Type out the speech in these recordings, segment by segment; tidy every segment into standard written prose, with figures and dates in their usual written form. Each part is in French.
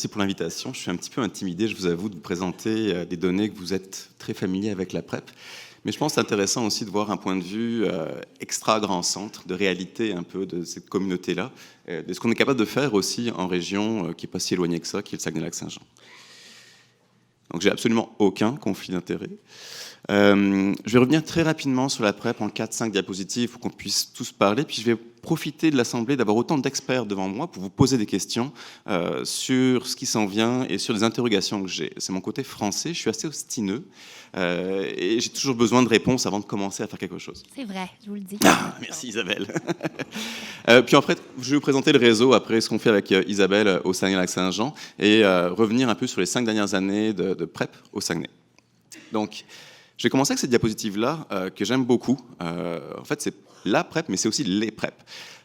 Merci pour l'invitation. Je suis un petit peu intimidé, je vous avoue, de vous présenter des données que vous êtes très familier avec la PrEP. Mais je pense que c'est intéressant aussi de voir un point de vue extra grand centre, de réalité un peu de cette communauté-là, de ce qu'on est capable de faire aussi en région qui n'est pas si éloignée que ça, qui est le Saguenay-Lac-Saint-Jean. Donc j'ai absolument aucun conflit d'intérêt. Je vais revenir très rapidement sur la PrEP en 4-5 diapositives pour qu'on puisse tous parler, puis je vais profiter de l'Assemblée d'avoir autant d'experts devant moi pour vous poser des questions sur ce qui s'en vient et sur les interrogations que j'ai. C'est mon côté français, je suis assez obstineux et j'ai toujours besoin de réponses avant de commencer à faire quelque chose. C'est vrai, je vous le dis. Ah, merci Isabelle. Puis en fait, je vais vous présenter le réseau après ce qu'on fait avec Isabelle au Saguenay-Lac-Saint-Jean et revenir un peu sur les 5 dernières années de PrEP au Saguenay. Donc, j'ai commencé avec cette diapositive-là que j'aime beaucoup. En fait, c'est la PrEP, mais c'est aussi les PrEP.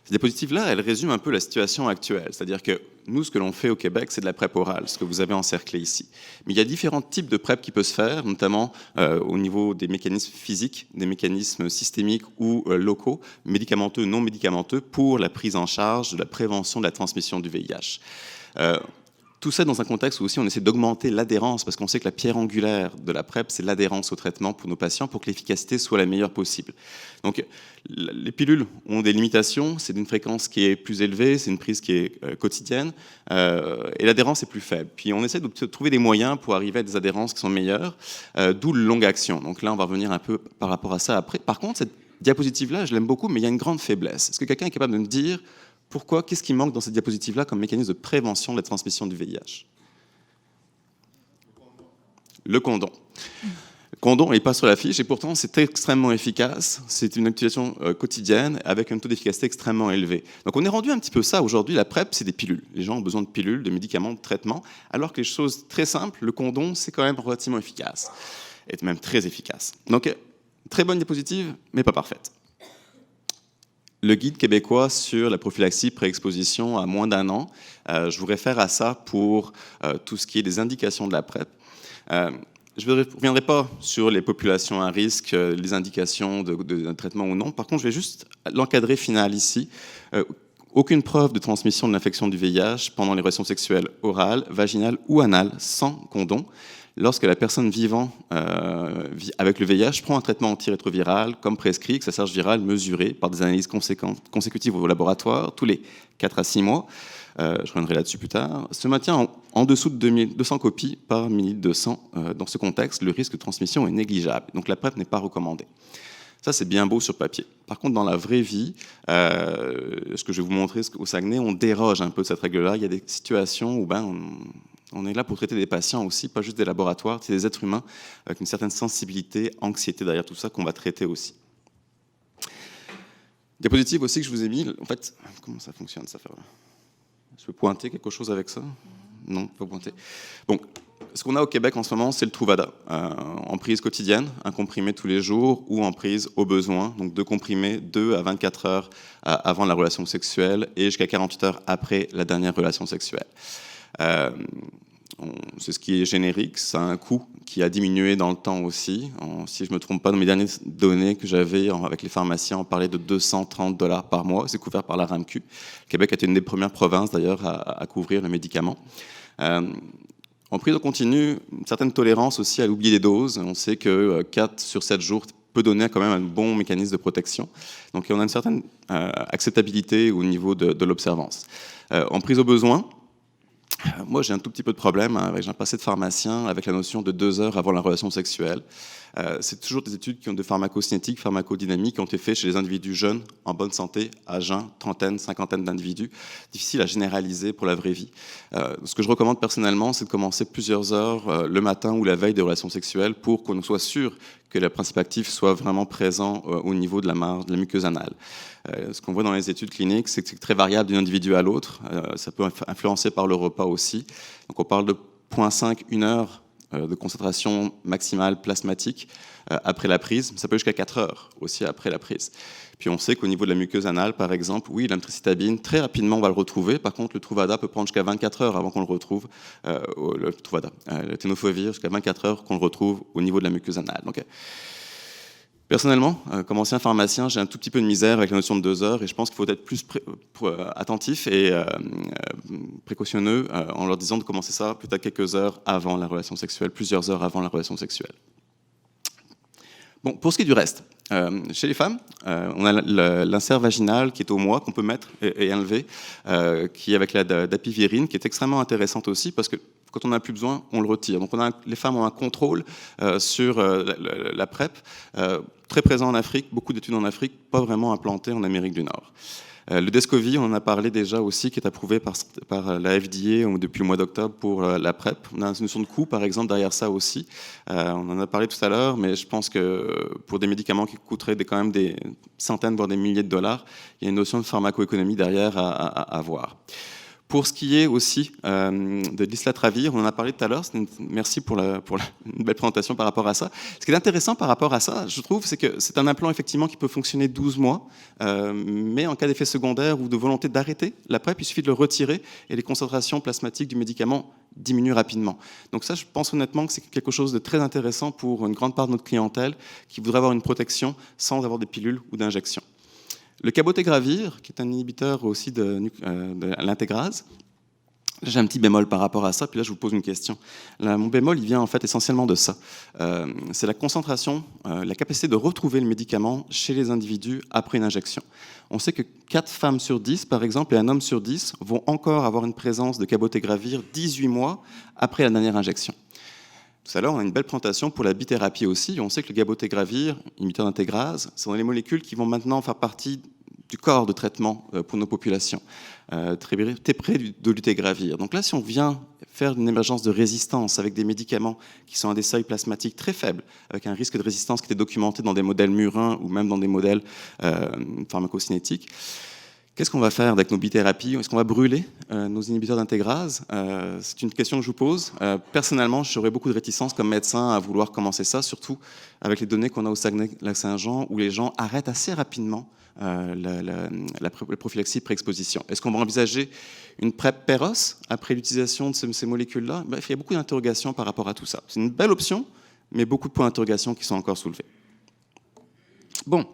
Cette diapositive-là, elle résume un peu la situation actuelle. C'est-à-dire que nous, ce que l'on fait au Québec, c'est de la PrEP orale, ce que vous avez encerclé ici. Mais il y a différents types de PrEP qui peuvent se faire, notamment au niveau des mécanismes physiques, des mécanismes systémiques ou locaux, médicamenteux, non médicamenteux, pour la prise en charge de la prévention de la transmission du VIH. Tout ça dans un contexte où aussi on essaie d'augmenter l'adhérence, parce qu'on sait que la pierre angulaire de la PrEP, c'est l'adhérence au traitement pour nos patients, pour que l'efficacité soit la meilleure possible. Donc, les pilules ont des limitations, c'est d'une fréquence qui est plus élevée, c'est une prise qui est quotidienne, et l'adhérence est plus faible. Puis on essaie de trouver des moyens pour arriver à des adhérences qui sont meilleures, d'où le longue action. Donc là, on va revenir un peu par rapport à ça après. Par contre, cette diapositive-là, je l'aime beaucoup, mais il y a une grande faiblesse. Est-ce que quelqu'un est capable de me dire pourquoi, qu'est-ce qui manque dans cette diapositive-là comme mécanisme de prévention de la transmission du VIH? Le condom. Le condom n'est pas sur la fiche et pourtant c'est extrêmement efficace. C'est une utilisation quotidienne avec un taux d'efficacité extrêmement élevé. Donc on est rendu un petit peu ça aujourd'hui. La PrEP, c'est des pilules. Les gens ont besoin de pilules, de médicaments, de traitements, alors que les choses très simples, le condom, c'est quand même relativement efficace. Et même très efficace. Donc, très bonne diapositive, mais pas parfaite. Le guide québécois sur la prophylaxie pré-exposition à moins d'1 an, je vous réfère à ça pour tout ce qui est des indications de la PrEP. Je ne reviendrai pas sur les populations à risque, les indications de traitement ou non. Par contre, je vais juste l'encadrer final ici. Aucune preuve de transmission de l'infection du VIH pendant les relations sexuelles orales, vaginales ou anales sans condom, lorsque la personne vivant avec le VIH prend un traitement antirétroviral comme prescrit, que sa charge virale mesurée par des analyses consécutives au laboratoire tous les 4 à 6 mois, je reviendrai là-dessus plus tard, se maintient en dessous de 200 copies par millilitre de sang. Dans ce contexte, le risque de transmission est négligeable. Donc la PrEP n'est pas recommandée. Ça, c'est bien beau sur papier. Par contre, dans la vraie vie, ce que je vais vous montrer au Saguenay, on déroge un peu de cette règle-là. Il y a des situations où on est là pour traiter des patients aussi, pas juste des laboratoires, c'est des êtres humains avec une certaine sensibilité, anxiété derrière tout ça qu'on va traiter aussi. Diapositive aussi que je vous ai mis. En fait, comment ça fonctionne ça? Je peux pointer quelque chose avec ça? Non, pas pointer. Bon, ce qu'on a au Québec en ce moment, c'est le Truvada, en prise quotidienne, un comprimé tous les jours, ou en prise au besoin, donc 2 comprimés, 2 à 24 heures avant la relation sexuelle et jusqu'à 48 heures après la dernière relation sexuelle. C'est ce qui est générique, ça a un coût qui a diminué dans le temps aussi. Si je ne me trompe pas, dans mes dernières données que j'avais avec les pharmaciens, on parlait de 230 $ par mois. C'est couvert par la RAMQ. Le Québec a été une des premières provinces d'ailleurs à couvrir le médicament. En prise continue, une certaine tolérance aussi à l'oubli des doses. On sait que 4 sur 7 jours peut donner quand même un bon mécanisme de protection. Donc on a une certaine acceptabilité au niveau de l'observance. En prise au besoin, moi, j'ai un tout petit peu de problème j'ai un passé de pharmacien avec la notion de 2 heures avant la relation sexuelle. C'est toujours des études qui ont de pharmacocinétique, pharmacodynamique, qui ont été faites chez les individus jeunes, en bonne santé, à jeun, trentaine, cinquantaine d'individus. Difficile à généraliser pour la vraie vie. Ce que je recommande personnellement, c'est de commencer plusieurs heures le matin ou la veille des relations sexuelles pour qu'on soit sûr que le principe actif soit vraiment présent au niveau de la muqueuse anale. Ce qu'on voit dans les études cliniques, c'est que c'est très variable d'un individu à l'autre. Ça peut influencer par le repas aussi. Donc on parle de 0,5, 1 heure de concentration maximale plasmatique après la prise. Ça peut jusqu'à 4 heures aussi après la prise. Puis on sait qu'au niveau de la muqueuse anale, par exemple, oui, l'amtricitabine, très rapidement, on va le retrouver. Par contre, le Truvada peut prendre jusqu'à 24 heures avant qu'on le retrouve. Le tenofovir, jusqu'à 24 heures qu'on le retrouve au niveau de la muqueuse anale. Donc, Personnellement, comme ancien pharmacien, j'ai un tout petit peu de misère avec la notion de 2 heures et je pense qu'il faut être plus attentif et précautionneux en leur disant de commencer ça peut-être quelques heures avant la relation sexuelle, plusieurs heures avant la relation sexuelle. Bon, pour ce qui est du reste, chez les femmes, on a l'insert vaginal qui est au mois, qu'on peut mettre et enlever, qui est avec la dapivirine, qui est extrêmement intéressante aussi, parce que quand on n'a plus besoin, on le retire. Donc les femmes ont un contrôle sur la PrEP, très présent en Afrique, beaucoup d'études en Afrique, pas vraiment implanté en Amérique du Nord. Le Descovy, on en a parlé déjà aussi, qui est approuvé par la FDA depuis le mois d'octobre pour la PrEP. On a une notion de coût, par exemple, derrière ça aussi. On en a parlé tout à l'heure, mais je pense que pour des médicaments qui coûteraient quand même des centaines, voire des milliers de dollars, il y a une notion de pharmacoéconomie derrière à voir. Pour ce qui est aussi de l'islatravir, on en a parlé tout à l'heure, merci pour une belle présentation par rapport à ça. Ce qui est intéressant par rapport à ça, je trouve, c'est que c'est un implant effectivement qui peut fonctionner 12 mois, mais en cas d'effet secondaire ou de volonté d'arrêter la PrEP, il suffit de le retirer et les concentrations plasmatiques du médicament diminuent rapidement. Donc ça, je pense honnêtement que c'est quelque chose de très intéressant pour une grande part de notre clientèle qui voudrait avoir une protection sans avoir des pilules ou d'injections. Le cabotegravir, qui est un inhibiteur aussi de l'intégrase, j'ai un petit bémol par rapport à ça, puis là je vous pose une question. Là, mon bémol, il vient en fait essentiellement de ça. C'est la concentration, la capacité de retrouver le médicament chez les individus après une injection. On sait que 4 femmes sur 10, par exemple, et un homme sur 10 vont encore avoir une présence de cabotegravir 18 mois après la dernière injection. Tout à l'heure, on a une belle présentation pour la bithérapie aussi. On sait que le cabotegravir, inhibiteur d'intégrase, ce sont les molécules qui vont maintenant faire partie du corps de traitement pour nos populations, très près de dolutegravir. Donc là, si on vient faire une émergence de résistance avec des médicaments qui sont à des seuils plasmatiques très faibles, avec un risque de résistance qui était documenté dans des modèles murins ou même dans des modèles pharmacocinétiques, qu'est-ce qu'on va faire avec nos bithérapies? Est-ce qu'on va brûler nos inhibiteurs d'intégrase? C'est une question que je vous pose. Personnellement, j'aurais beaucoup de réticence comme médecin à vouloir commencer ça, surtout avec les données qu'on a au Saguenay-Lac-Saint-Jean, où les gens arrêtent assez rapidement la prophylaxie pré-exposition. Est-ce qu'on va envisager une PrEP péros après l'utilisation de ces molécules-là? Bref, il y a beaucoup d'interrogations par rapport à tout ça. C'est une belle option, mais beaucoup de points d'interrogation qui sont encore soulevés. Bon,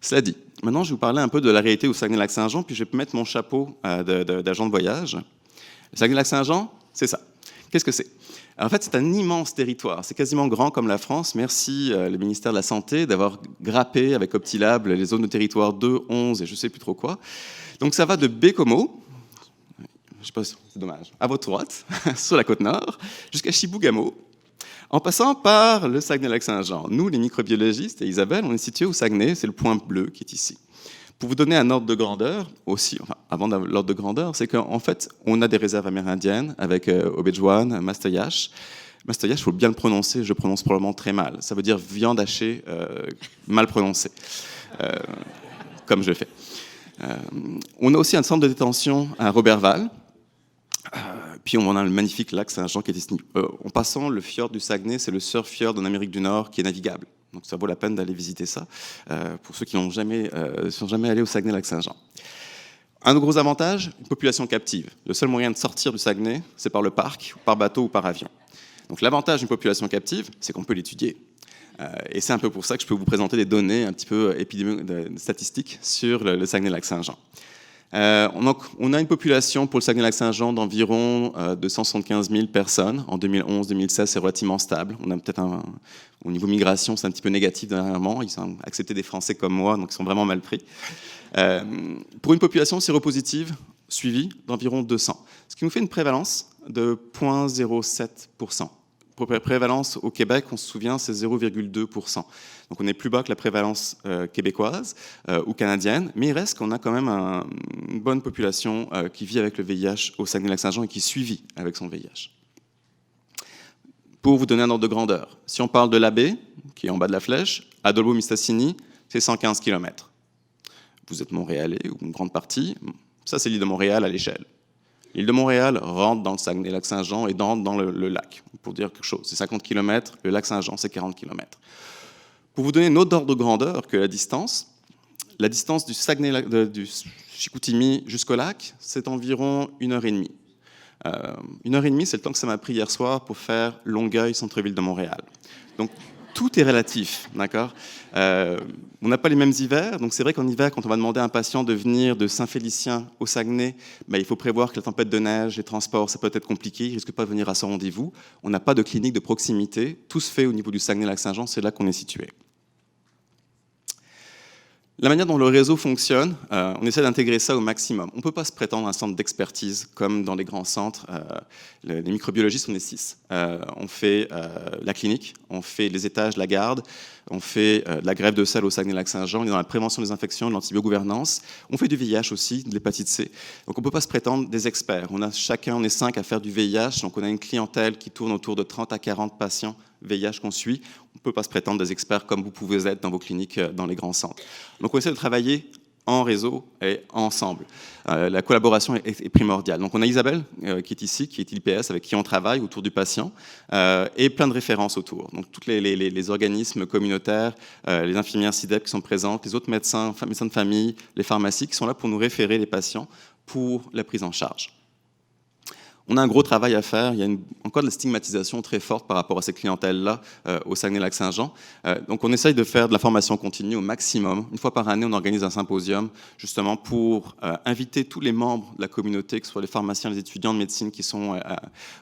cela dit, maintenant je vais vous parler un peu de la réalité au Saguenay-Lac-Saint-Jean, puis je vais mettre mon chapeau d'agent de voyage. Le Saguenay-Lac-Saint-Jean, c'est ça. Qu'est-ce que c'est? En fait, c'est un immense territoire. C'est quasiment grand comme la France. Merci le ministère de la Santé d'avoir grappé avec Optilab les zones de territoire 2, 11 et je ne sais plus trop quoi. Donc ça va de Bécomo, je sais pas, c'est dommage, à votre droite, sur la côte nord, jusqu'à Chibougamau, en passant par le Saguenay-Lac-Saint-Jean. Nous, les microbiologistes et Isabelle, on est situés au Saguenay, c'est le point bleu qui est ici. Pour vous donner un ordre de grandeur, aussi, enfin, avant l'ordre de grandeur, c'est qu'en fait, on a des réserves amérindiennes avec Obedjouan, Mastoyache. Mastoyache, il faut bien le prononcer, je prononce probablement très mal. Ça veut dire viande hachée mal prononcée, comme je le fais. On a aussi un centre de détention à Roberval. Puis on a le magnifique lac Saint-Jean qui est ici. En passant, le fjord du Saguenay, c'est le seul fjord en Amérique du Nord qui est navigable. Donc ça vaut la peine d'aller visiter ça, pour ceux qui n'ont jamais, sont jamais allés au Saguenay-Lac-Saint-Jean. Un de gros avantages, une population captive. Le seul moyen de sortir du Saguenay, c'est par le parc, par bateau ou par avion. Donc l'avantage d'une population captive, c'est qu'on peut l'étudier. Et c'est un peu pour ça que je peux vous présenter des données un petit peu statistiques sur le Saguenay-Lac-Saint-Jean. On a une population pour le Saguenay-Lac-Saint-Jean d'environ 275 000 personnes. En 2011-2016, c'est relativement stable. On a peut-être au niveau migration, c'est un petit peu négatif dernièrement. Ils ont accepté des Français comme moi, donc ils sont vraiment mal pris. Pour une population séropositive suivie d'environ 200, ce qui nous fait une prévalence de 0,07%. Pour la prévalence au Québec, on se souvient, c'est 0,2%. Donc on est plus bas que la prévalence québécoise ou canadienne, mais il reste qu'on a quand même une bonne population qui vit avec le VIH au Saguenay-Lac-Saint-Jean et qui est suivie avec son VIH. Pour vous donner un ordre de grandeur, si on parle de la baie, qui est en bas de la flèche, à Dolbeau-Mistassini, c'est 115 km. Vous êtes Montréalais ou une grande partie, ça c'est l'île de Montréal à l'échelle. L'île de Montréal rentre dans le Saguenay-Lac-Saint-Jean et rentre dans le lac, pour dire quelque chose. C'est 50 km, le lac Saint-Jean, c'est 40 km. Pour vous donner une autre ordre de grandeur que la distance du Saguenay, du Chicoutimi jusqu'au lac, c'est environ 1h30. 1h30, c'est le temps que ça m'a pris hier soir pour faire Longueuil, centre-ville de Montréal. Donc, tout est relatif, d'accord. On n'a pas les mêmes hivers, donc c'est vrai qu'en hiver, quand on va demander à un patient de venir de Saint-Félicien au Saguenay, il faut prévoir que la tempête de neige, les transports, ça peut être compliqué, il ne risque pas de venir à son rendez-vous. On n'a pas de clinique de proximité, tout se fait au niveau du Saguenay-Lac-Saint-Jean, c'est là qu'on est situé. La manière dont le réseau fonctionne, on essaie d'intégrer ça au maximum. On ne peut pas se prétendre un centre d'expertise comme dans les grands centres. Les microbiologistes, on est 6. On fait la clinique, on fait les étages, la garde, on fait de la greffe de sel au Saguenay-Lac-Saint-Jean, on est dans la prévention des infections, de l'antibiogouvernance. On fait du VIH aussi, de l'hépatite C. Donc on ne peut pas se prétendre des experts. On est 5 à faire du VIH, donc on a une clientèle qui tourne autour de 30 à 40 patients VIH qu'on suit. On ne peut pas se prétendre des experts comme vous pouvez être dans vos cliniques, dans les grands centres. Donc on essaie de travailler en réseau et ensemble. La collaboration est primordiale. Donc on a Isabelle qui est ici, qui est IPS, avec qui on travaille autour du patient, et plein de références autour. Donc tous les organismes communautaires, les infirmières SIDEP qui sont présentes, les autres médecins de famille, les pharmacies qui sont là pour nous référer les patients pour la prise en charge. On a un gros travail à faire. Il y a encore de la stigmatisation très forte par rapport à ces clientèles-là au Saguenay-Lac-Saint-Jean. Donc on essaye de faire de la formation continue au maximum. Une fois par année, on organise un symposium justement pour inviter tous les membres de la communauté, que ce soit les pharmaciens, les étudiants de médecine qui sont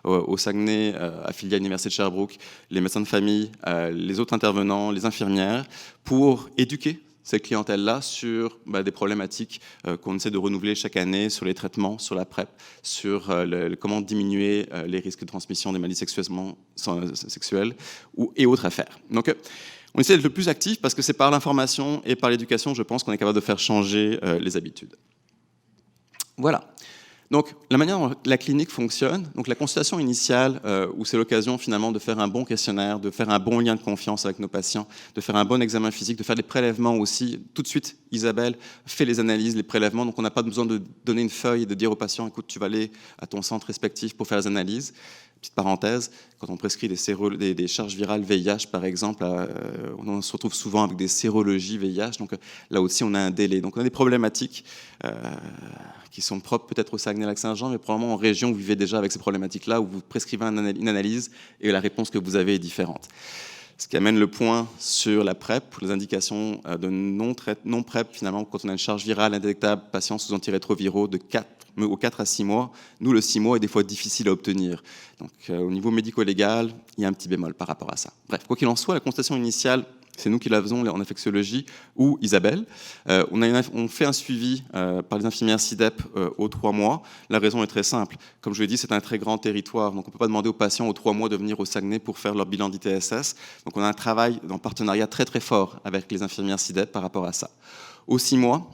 au Saguenay, affiliés à l'Université de Sherbrooke, les médecins de famille, les autres intervenants, les infirmières, pour éduquer cette clientèle-là sur des problématiques qu'on essaie de renouveler chaque année, sur les traitements, sur la PrEP, sur comment diminuer les risques de transmission des maladies sexuelles et autres affaires. Donc, on essaie d'être le plus actif parce que c'est par l'information et par l'éducation, je pense, qu'on est capable de faire changer les habitudes. Voilà. Donc, la manière dont la clinique fonctionne, donc la consultation initiale, où c'est l'occasion finalement de faire un bon questionnaire, de faire un bon lien de confiance avec nos patients, de faire un bon examen physique, de faire des prélèvements aussi. Tout de suite, Isabelle fait les analyses, les prélèvements, donc on n'a pas besoin de donner une feuille et de dire au patient, écoute, tu vas aller à ton centre respectif pour faire les analyses. Petite parenthèse, quand on prescrit des charges virales VIH, par exemple, on se retrouve souvent avec des sérologies VIH, donc là aussi on a un délai. Donc on a des problématiques qui sont propres peut-être au Saguenay-Lac-Saint-Jean, mais probablement en région, vous vivez déjà avec ces problématiques-là, où vous prescrivez une analyse et la réponse que vous avez est différente. Ce qui amène le point sur la PrEP, les indications de non-PrEP, finalement, quand on a une charge virale indétectable, patient sous antirétroviraux de 4 à 6 mois, nous, le 6 mois est des fois difficile à obtenir. Donc, au niveau médico-légal, il y a un petit bémol par rapport à ça. Bref, quoi qu'il en soit, la constatation initiale, c'est nous qui la faisons en infectiologie, ou Isabelle. On fait un suivi par les infirmières SIDEP aux 3 mois. La raison est très simple. Comme je l'ai dit, c'est un très grand territoire. Donc, on ne peut pas demander aux patients aux 3 mois de venir au Saguenay pour faire leur bilan d'ITSS. Donc, on a un travail en partenariat très, très fort avec les infirmières SIDEP par rapport à ça. Aux 6 mois,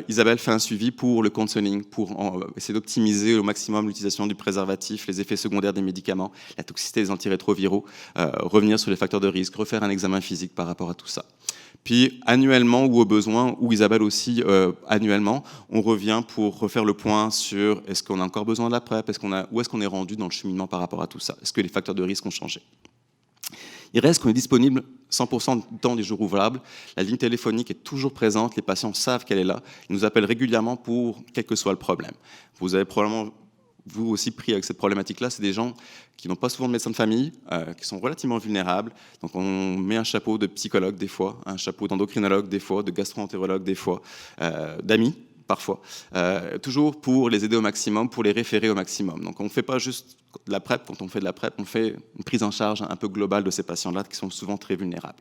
Isabelle fait un suivi pour le counseling, pour essayer d'optimiser au maximum l'utilisation du préservatif, les effets secondaires des médicaments, la toxicité des antirétroviraux, revenir sur les facteurs de risque, refaire un examen physique par rapport à tout ça. Puis annuellement ou au besoin, ou Isabelle aussi annuellement, on revient pour refaire le point sur est-ce qu'on a encore besoin de la PrEP, où est-ce qu'on est rendu dans le cheminement par rapport à tout ça, est-ce que les facteurs de risque ont changé. Il reste qu'on est disponible 100% du temps des jours ouvrables. La ligne téléphonique est toujours présente. Les patients savent qu'elle est là. Ils nous appellent régulièrement pour quel que soit le problème. Vous avez probablement, vous aussi, pris avec cette problématique-là. C'est des gens qui n'ont pas souvent de médecin de famille, qui sont relativement vulnérables. Donc, on met un chapeau de psychologue des fois, un chapeau d'endocrinologue des fois, de gastro-entérologue des fois, d'amis parfois, toujours pour les aider au maximum, pour les référer au maximum. Donc on ne fait pas juste de la PrEP, quand on fait de la PrEP, on fait une prise en charge un peu globale de ces patients-là qui sont souvent très vulnérables.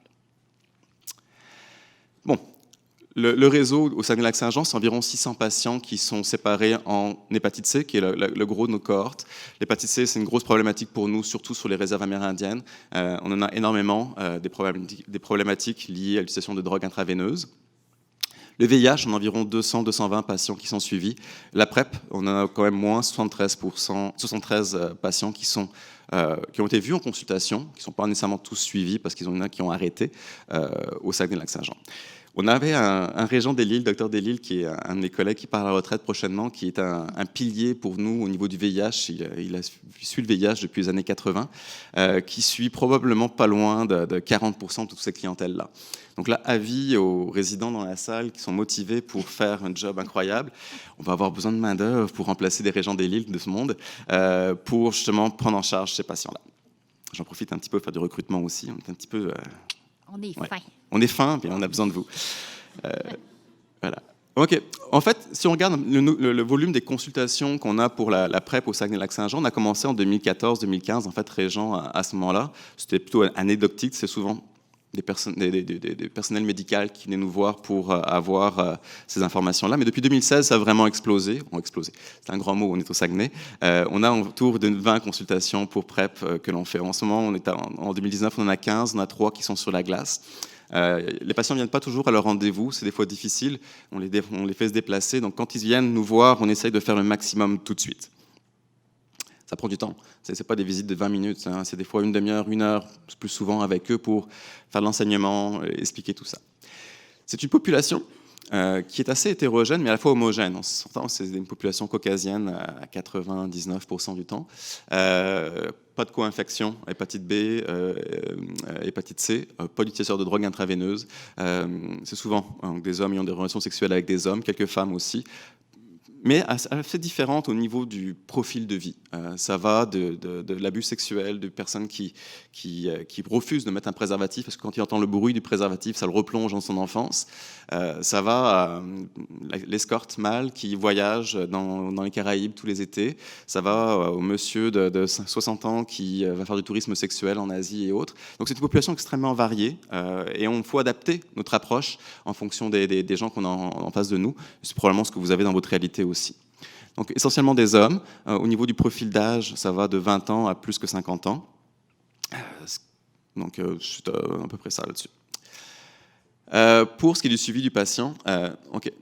Bon, le réseau au Saguenay-Lac-Saint-Jean, c'est environ 600 patients qui sont séparés en hépatite C, qui est le gros de nos cohortes. L'hépatite C, c'est une grosse problématique pour nous, surtout sur les réserves amérindiennes. On en a énormément, des problématiques liées à l'utilisation de drogues intraveineuses. Le VIH, on a environ 200-220 patients qui sont suivis. La PrEP, on en a quand même moins, 73 patients qui ont été vus en consultation, qui ne sont pas nécessairement tous suivis parce qu'il y en a qui ont arrêté au Saguenay-Lac-Saint-Jean. On avait un régent Delisle, docteur Delisle, qui est un de mes collègues qui part à la retraite prochainement, qui est un pilier pour nous au niveau du VIH. Il suit le VIH depuis les années 80, qui suit probablement pas loin de 40% de toute cette clientèle-là. Donc là, avis aux résidents dans la salle qui sont motivés pour faire un job incroyable. On va avoir besoin de main-d'œuvre pour remplacer des régents Delisle de ce monde, pour justement prendre en charge ces patients-là. J'en profite un petit peu pour faire du recrutement aussi. On est un petit peu On est Ouais. fin. On est fin, puis on a besoin de vous. Voilà. OK. En fait, si on regarde le volume des consultations qu'on a pour la PrEP au Saguenay-Lac-Saint-Jean, on a commencé en 2014-2015. En fait, Régent, à ce moment-là, c'était plutôt anecdotique. C'est souvent des personnels médicaux qui venaient nous voir pour avoir ces informations-là. Mais depuis 2016, ça a vraiment explosé. C'est un grand mot, on est au Saguenay. On a autour de 20 consultations pour PrEP que l'on fait. En ce moment, en 2019, on en a 15, on a 3 qui sont sur la glace. Les patients ne viennent pas toujours à leur rendez-vous, c'est des fois difficile, on les fait se déplacer, donc quand ils viennent nous voir, on essaye de faire le maximum tout de suite. Ça prend du temps, ce n'est pas des visites de 20 minutes, hein. C'est des fois une demi-heure, 1 heure, plus souvent avec eux pour faire de l'enseignement, expliquer tout ça. C'est une population qui est assez hétérogène, mais à la fois homogène. On s'entend, c'est une population caucasienne à 99% du temps. Pas de co-infection, hépatite B, hépatite C, pas d'utilisation de drogue intraveineuse. C'est souvent des hommes qui ont des relations sexuelles avec des hommes, quelques femmes aussi, mais assez différente au niveau du profil de vie. Ça va de l'abus sexuel, de personnes qui refusent de mettre un préservatif, parce que quand il entend le bruit du préservatif, ça le replonge dans son enfance. Ça va à l'escorte mâle qui voyage dans les Caraïbes tous les étés. Ça va au monsieur de 60 ans qui va faire du tourisme sexuel en Asie et autres. Donc c'est une population extrêmement variée, et il faut adapter notre approche en fonction des gens qu'on a en face de nous. C'est probablement ce que vous avez dans votre réalité aussi. Donc essentiellement des hommes. Au niveau du profil d'âge, ça va de 20 ans à plus que 50 ans. Donc c'est à peu près ça là-dessus. Pour ce qui est du suivi du patient,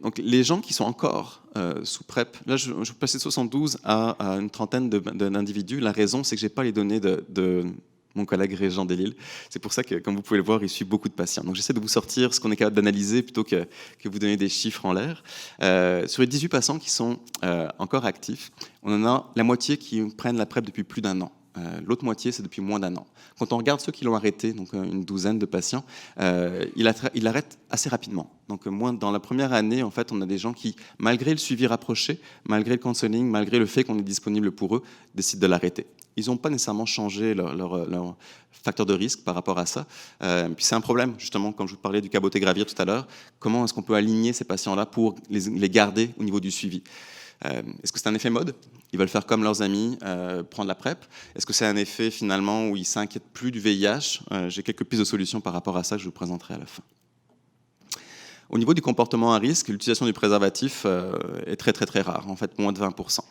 donc les gens qui sont encore sous PrEP, là je vais passer de 72 à une trentaine d'individus. La raison, c'est que je n'ai pas les données de mon collègue Régent Delisle. C'est pour ça que, comme vous pouvez le voir, il suit beaucoup de patients. Donc j'essaie de vous sortir ce qu'on est capable d'analyser plutôt que vous donner des chiffres en l'air. Sur les 18 patients qui sont encore actifs, on en a la moitié qui prennent la PrEP depuis plus d'1 an. L'autre moitié, c'est depuis moins d'1 an. Quand on regarde ceux qui l'ont arrêté, donc une douzaine de patients, il arrête assez rapidement. Donc dans la première année, en fait, on a des gens qui, malgré le suivi rapproché, malgré le counseling, malgré le fait qu'on est disponible pour eux, décident de l'arrêter. Ils n'ont pas nécessairement changé leur facteur de risque par rapport à ça. Puis c'est un problème, justement, comme je vous parlais du cabotegravir tout à l'heure. Comment est-ce qu'on peut aligner ces patients-là pour les garder au niveau du suivi ? Est-ce que c'est un effet mode ? Ils veulent faire comme leurs amis, prendre la PrEP. Est-ce que c'est un effet finalement où ils ne s'inquiètent plus du VIH ? J'ai quelques pistes de solutions par rapport à ça que je vous présenterai à la fin. Au niveau du comportement à risque, l'utilisation du préservatif est très très très rare, en fait moins de 20%.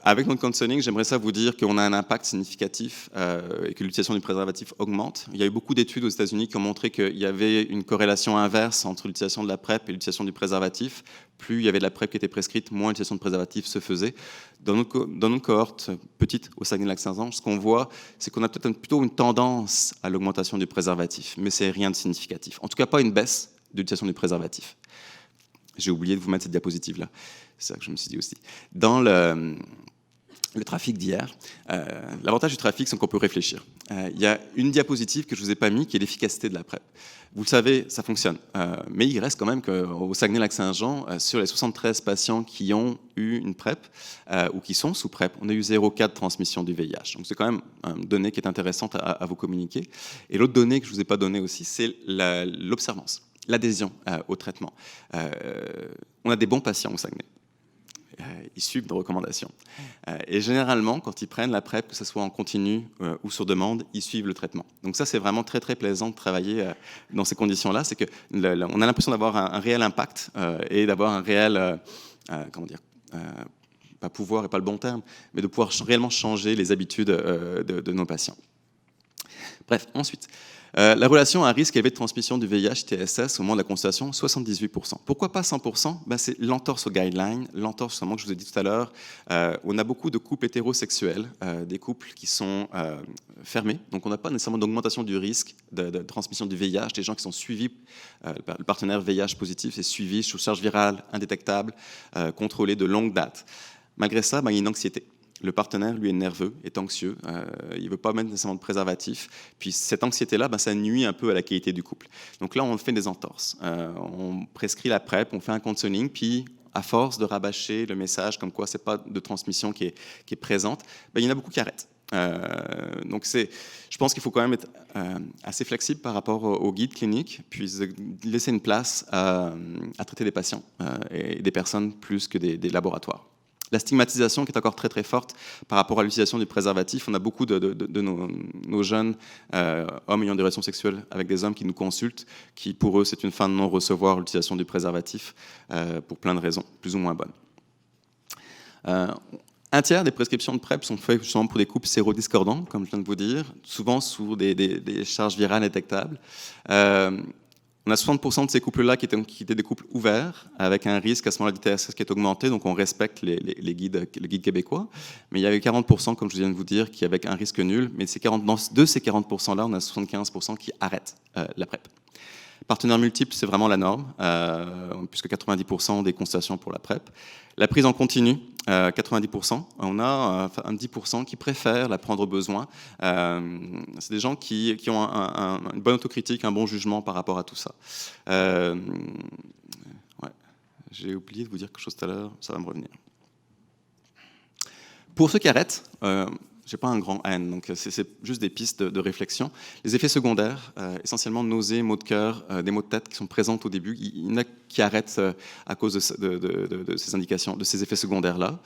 Avec notre counseling, j'aimerais ça vous dire qu'on a un impact significatif et que l'utilisation du préservatif augmente. Il y a eu beaucoup d'études aux États-Unis qui ont montré qu'il y avait une corrélation inverse entre l'utilisation de la PrEP et l'utilisation du préservatif. Plus il y avait de la PrEP qui était prescrite, moins l'utilisation de préservatif se faisait. Dans notre cohorte petite au Saguenay-Lac-Saint-Jean, ce qu'on voit, c'est qu'on a peut-être plutôt une tendance à l'augmentation du préservatif, mais c'est rien de significatif. En tout cas, pas une baisse de l'utilisation du préservatif. J'ai oublié de vous mettre cette diapositive-là. C'est ça que je me suis dit aussi. Dans le trafic d'hier, l'avantage du trafic, c'est qu'on peut réfléchir. Il y a une diapositive que je ne vous ai pas mis, qui est l'efficacité de la PrEP. Vous le savez, ça fonctionne. Mais il reste quand même qu'au Saguenay-Lac-Saint-Jean, sur les 73 patients qui ont eu une PrEP ou qui sont sous PrEP, on a eu 0 cas de transmission du VIH. Donc c'est quand même une donnée qui est intéressante à vous communiquer. Et l'autre donnée que je ne vous ai pas donnée aussi, c'est l'observance, l'adhésion au traitement. On a des bons patients au Saguenay. Ils suivent nos recommandations. Et généralement, quand ils prennent la PrEP, que ce soit en continu ou sur demande, ils suivent le traitement. Donc ça, c'est vraiment très, très plaisant de travailler dans ces conditions-là. C'est qu'on a l'impression d'avoir un réel impact et d'avoir un réel, pas pouvoir et pas le bon terme, mais de pouvoir réellement changer les habitudes de nos patients. Bref, ensuite, la relation à risque élevé de transmission du VIH-TSS au moment de la consultation, 78%. Pourquoi pas 100% ? C'est l'entorse aux guidelines, l'entorse justement que je vous ai dit tout à l'heure. On a beaucoup de couples hétérosexuels, des couples qui sont fermés, donc on n'a pas nécessairement d'augmentation du risque de transmission du VIH. Des gens qui sont suivis, le partenaire VIH positif est suivi sous charge virale indétectable, contrôlé de longue date. Malgré ça, il y a une anxiété. Le partenaire, lui, est nerveux, est anxieux, il ne veut pas mettre nécessairement de préservatif. Puis cette anxiété-là, ça nuit un peu à la qualité du couple. Donc là, on fait des entorses. On prescrit la PrEP, on fait un counseling, puis à force de rabâcher le message comme quoi ce n'est pas de transmission qui est présente, il y en a beaucoup qui arrêtent. Donc je pense qu'il faut quand même être assez flexible par rapport au guide clinique, puis laisser une place à traiter des patients et des personnes plus que des laboratoires. La stigmatisation qui est encore très très forte par rapport à l'utilisation du préservatif. On a beaucoup de nos jeunes hommes ayant des relations sexuelles avec des hommes qui nous consultent, qui pour eux c'est une fin de non-recevoir l'utilisation du préservatif pour plein de raisons, plus ou moins bonnes. Un tiers des prescriptions de PrEP sont faites justement pour des couples sérodiscordants, comme je viens de vous dire, souvent sous des charges virales détectables. On a 60% de ces couples-là qui étaient des couples ouverts, avec un risque à ce moment-là d'ITSS qui est augmenté, donc on respecte le guide québécois. Mais il y avait 40%, comme je viens de vous dire, qui avaient un risque nul. Mais de ces 40%-là, on a 75% qui arrêtent la PrEP. Partenaires multiples, c'est vraiment la norme, puisque 90% des consultations pour la PrEP. La prise en continu, 90%. On a un 10% qui préfèrent la prendre au besoin. C'est des gens qui ont une bonne autocritique, un bon jugement par rapport à tout ça. Ouais. J'ai oublié de vous dire quelque chose tout à l'heure, ça va me revenir. Pour ceux qui arrêtent, j'ai pas un grand N, donc c'est juste des pistes de réflexion. Les effets secondaires, essentiellement nausées, maux de cœur, des maux de tête qui sont présents au début. Il y en a qui arrêtent à cause de ces indications, de ces effets secondaires-là.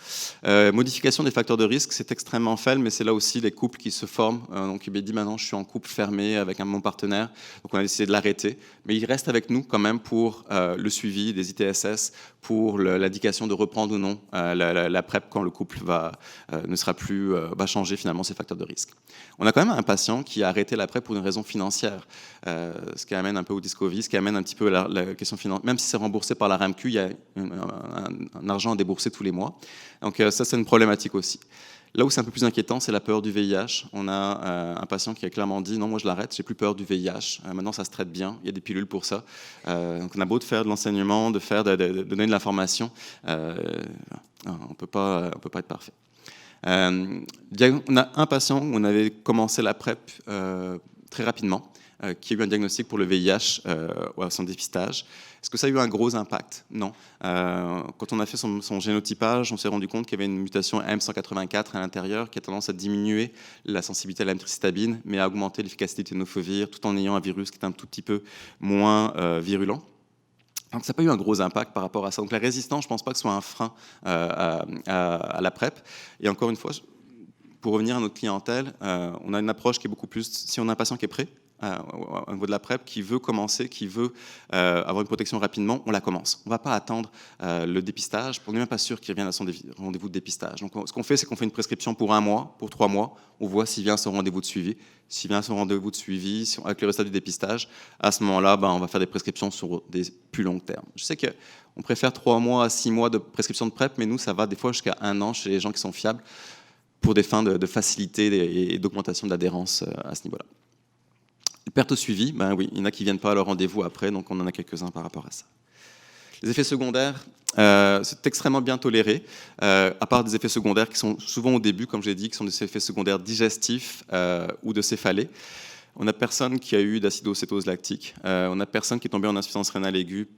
Modification des facteurs de risque, c'est extrêmement faible, mais c'est là aussi les couples qui se forment. Donc il m'a dit maintenant je suis en couple fermé avec mon partenaire, donc on a décidé de l'arrêter. Mais il reste avec nous quand même pour le suivi des ITSS, pour l'indication de reprendre ou non la PrEP quand le couple va changer finalement ses facteurs de risque. On a quand même un patient qui a arrêté la PrEP pour une raison financière, ce qui amène un peu au Discovis, ce qui amène un petit peu la question financière. Même si c'est remboursé par la RAMQ, il y a un argent à débourser tous les mois. Donc ça, c'est une problématique aussi. Là où c'est un peu plus inquiétant, c'est la peur du VIH. On a un patient qui a clairement dit « Non, moi je l'arrête, j'ai plus peur du VIH. Maintenant, ça se traite bien, il y a des pilules pour ça. » Donc on a beau de faire de l'enseignement, de donner de l'information, on peut pas être parfait. On a un patient où on avait commencé la PrEP très rapidement, qui a eu un diagnostic pour le VIH à son dépistage. Est-ce que ça a eu un gros impact? Non. Quand on a fait son génotypage, on s'est rendu compte qu'il y avait une mutation M184 à l'intérieur qui a tendance à diminuer la sensibilité à la métricitabine, mais à augmenter l'efficacité du tenofovir, tout en ayant un virus qui est un tout petit peu moins virulent. Donc ça n'a pas eu un gros impact par rapport à ça. Donc la résistance, je ne pense pas que ce soit un frein à la PrEP. Et encore une fois, pour revenir à notre clientèle, on a une approche qui est beaucoup plus, si on a un patient qui est prêt, au niveau de la PrEP, qui veut commencer, qui veut avoir une protection rapidement, on la commence. On ne va pas attendre le dépistage, on n'est même pas sûr qu'il revienne à son rendez-vous de dépistage. Donc ce qu'on fait, c'est qu'on fait une prescription pour 1 mois, pour 3 mois, on voit s'il vient à son rendez-vous de suivi. S'il vient à son rendez-vous de suivi, avec le résultat du dépistage, à ce moment-là, on va faire des prescriptions sur des plus longs termes. Je sais qu'on préfère 3 mois à 6 mois de prescription de PrEP, mais nous, ça va des fois jusqu'à 1 an chez les gens qui sont fiables pour des fins de facilité et d'augmentation d'adhérence à ce niveau-là. Perte au suivi, oui, il y en a qui ne viennent pas à leur rendez-vous après, donc on en a quelques-uns par rapport à ça. Les effets secondaires, c'est extrêmement bien toléré, à part des effets secondaires qui sont souvent au début, comme j'ai dit, qui sont des effets secondaires digestifs ou de céphalée. On n'a personne qui a eu d'acidocétose lactique. On n'a personne qui est tombé en insuffisance rénale aiguë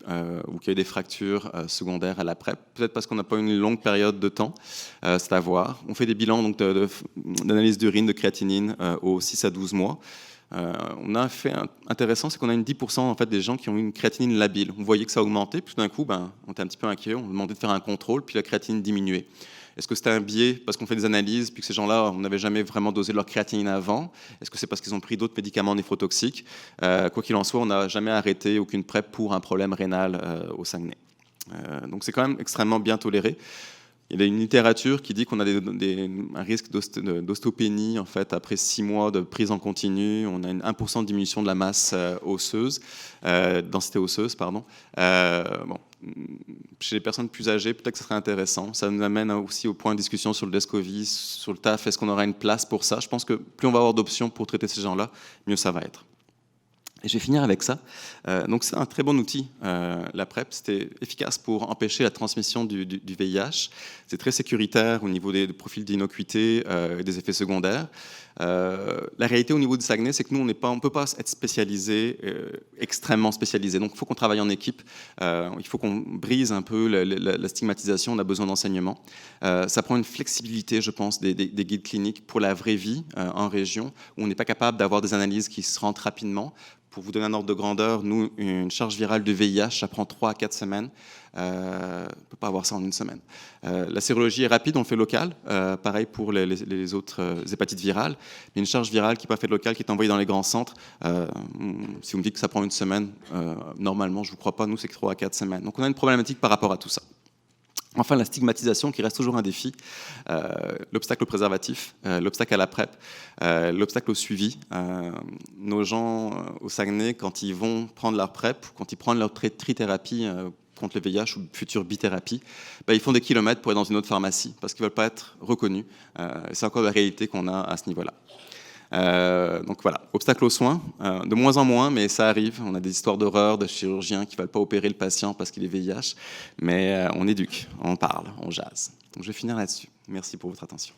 ou qui a eu des fractures secondaires à la PrEP. Peut-être parce qu'on n'a pas une longue période de temps, c'est à voir. On fait des bilans d'analyse d'urine, de créatinine aux 6 à 12 mois. On a un fait intéressant, c'est qu'on a une 10% en fait, des gens qui ont une créatinine labile. On voyait que ça augmentait, puis tout d'un coup, on était un petit peu inquiet, on demandait de faire un contrôle, puis la créatinine diminuait. Est-ce que c'était un biais parce qu'on fait des analyses, puis que ces gens-là, on n'avait jamais vraiment dosé leur créatinine avant? Est-ce que c'est parce qu'ils ont pris d'autres médicaments néphrotoxiques? Quoi qu'il en soit, on n'a jamais arrêté aucune PrEP pour un problème rénal au Saguenay. Donc c'est quand même extrêmement bien toléré. Il y a une littérature qui dit qu'on a un risque d'ostéopénie en fait, après 6 mois de prise en continu. On a une 1% de diminution de la masse osseuse, densité osseuse, pardon. Chez les personnes plus âgées, peut-être que ce serait intéressant. Ça nous amène aussi au point de discussion sur le Descovy, sur le TAF. Est-ce qu'on aura une place pour ça? Je pense que plus on va avoir d'options pour traiter ces gens-là, mieux ça va être. Et je vais finir avec ça. Donc c'est un très bon outil, la PrEP. C'était efficace pour empêcher la transmission du VIH. C'est très sécuritaire au niveau des profils d'innocuité et des effets secondaires. La réalité au niveau du Saguenay, c'est que nous, on ne peut pas être spécialisé, extrêmement spécialisé. Donc il faut qu'on travaille en équipe. Il faut qu'on brise un peu la stigmatisation. On a besoin d'enseignement. Ça prend une flexibilité, je pense, des guides cliniques pour la vraie vie en région, où on n'est pas capable d'avoir des analyses qui se rentrent rapidement. Pour vous donner un ordre de grandeur, nous, une charge virale de VIH, ça prend 3 à 4 semaines. On ne peut pas avoir ça en une semaine. La sérologie est rapide, on le fait local. Pareil pour les autres hépatites virales. Mais une charge virale qui n'est pas faite locale, qui est envoyée dans les grands centres, si vous me dites que ça prend une semaine, normalement, je ne vous crois pas. Nous, c'est que 3 à 4 semaines. Donc, on a une problématique par rapport à tout ça. Enfin, la stigmatisation qui reste toujours un défi, l'obstacle au préservatif, l'obstacle à la PrEP, l'obstacle au suivi. Nos gens au Saguenay, quand ils vont prendre leur PrEP, quand ils prennent leur trithérapie contre le VIH ou future bithérapie, ils font des kilomètres pour aller dans une autre pharmacie parce qu'ils ne veulent pas être reconnus. C'est encore la réalité qu'on a à ce niveau-là. Donc voilà, obstacle aux soins, de moins en moins, mais ça arrive. On a des histoires d'horreur de chirurgiens qui ne veulent pas opérer le patient parce qu'il est VIH, mais on éduque, on parle, on jase. Donc je vais finir là-dessus. Merci pour votre attention.